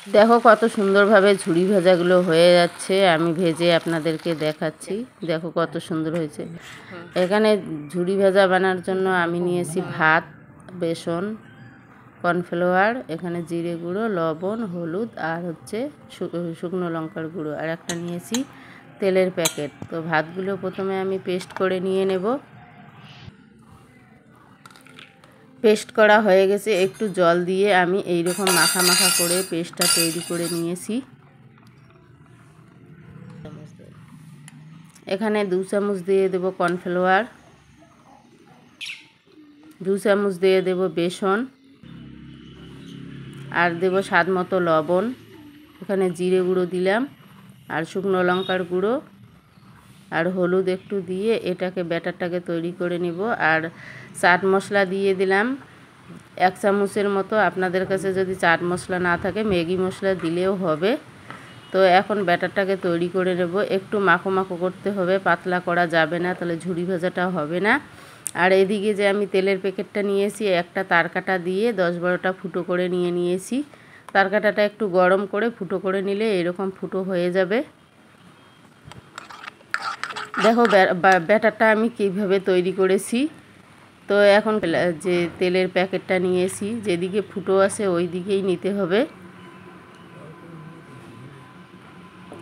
দেখো কত সুন্দরভাবে ঝুড়ি ভাজাগুলো হয়ে যাচ্ছে। আমি ভেজে আপনাদেরকে দেখাচ্ছি। দেখো কত সুন্দর হয়েছে। এখানে ঝুড়ি ভাজা বানার জন্য আমি নিয়েছি ভাত, বেসন, কর্নফ্লাওয়ার, এখানে জিরে গুঁড়ো, লবণ, হলুদ আর হচ্ছে শুকনো লঙ্কার গুঁড়ো, আর একটা নিয়েছি তেলের প্যাকেট। তো ভাতগুলো প্রথমে আমি পেস্ট করে নিয়ে নেব। পেস্ট করা হয়ে গেছে, একটু জল দিয়ে আমি এইরকম মাখা মাখা করে পেস্টটা তৈরি করে নিয়েছি। এখানে 2 চামচ দিয়ে দেব কর্নফ্লাওয়ার, 2 চামচ দিয়ে দেব বেসন, আর দেব স্বাদ মতো লবণ। এখানে জিরে গুঁড়ো দিলাম আর শুকনো লঙ্কার গুঁড়ো আর হলুদ একটু দিয়ে এটাকে ব্যাটারটাকে তৈরি করে নেব। আর চাট মশলা দিয়ে দিলাম 1 চামচের মতো। আপনাদের কাছে যদি চাট মশলা না থাকে ম্যাগি মশলা দিলেও হবে। তো এখন ব্যাটারটাকে তৈরি করে নেব। একটু মাখো মাখো করতে হবে, পাতলা করা যাবে না, তাহলে ঝুড়ি ভাজাটা হবে না। আর এদিকে যে আমি তেলের প্যাকেটটা নিয়েছি, একটা তারকাটা দিয়ে 10-12টা ফুটো করে নিয়েছি। তারকাটাটা একটু গরম করে ফুটো করে নিলে এরকম ফুটো হয়ে যাবে। দেখো ব্যাটারটা আমি কীভাবে তৈরি করেছি। তো এখন যে তেলের প্যাকেটটা নিয়েছি, যেদিকে ফুটো আছে ওই দিকেই নিতে হবে।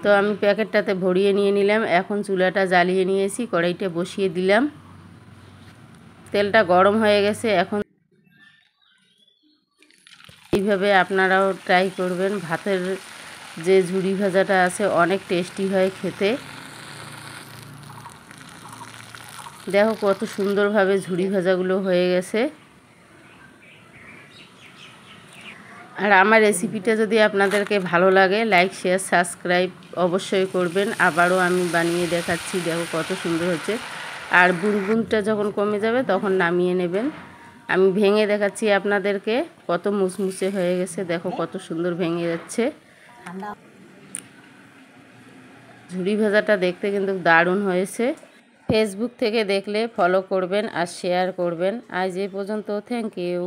তো আমি প্যাকেটটাতে ভরিয়ে নিয়ে নিলাম। এখন চুলাটা জ্বালিয়ে নিয়েছি, কড়াইটা বসিয়ে দিলাম। তেলটা গরম হয়ে গেছে। এখন এইভাবে আপনারাও ট্রাই করবেন। ভাতের যে ঝুড়ি ভাজাটা আছে অনেক টেস্টি হয় খেতে। দেখো কত সুন্দরভাবে ঝুড়ি ভাজাগুলো হয়ে গেছে। আর আমার রেসিপিটা যদি আপনাদেরকে ভালো লাগে, লাইক, শেয়ার, সাবস্ক্রাইব অবশ্যই করবেন। আবারও আমি বানিয়ে দেখাচ্ছি। দেখো কত সুন্দর হচ্ছে। আর বুনবুনটা যখন কমে যাবে তখন নামিয়ে নেবেন। আমি ভেঙে দেখাচ্ছি আপনাদেরকে কত মুচমুচে হয়ে গেছে। দেখো কত সুন্দর ভেঙে যাচ্ছে। ঝুড়ি ভাজাটা দেখতে কিন্তু দারুণ হয়েছে। ফেসবুক থেকে দেখলে ফলো করবেন আর শেয়ার করবেন। আজ এই পর্যন্ত। Thank you.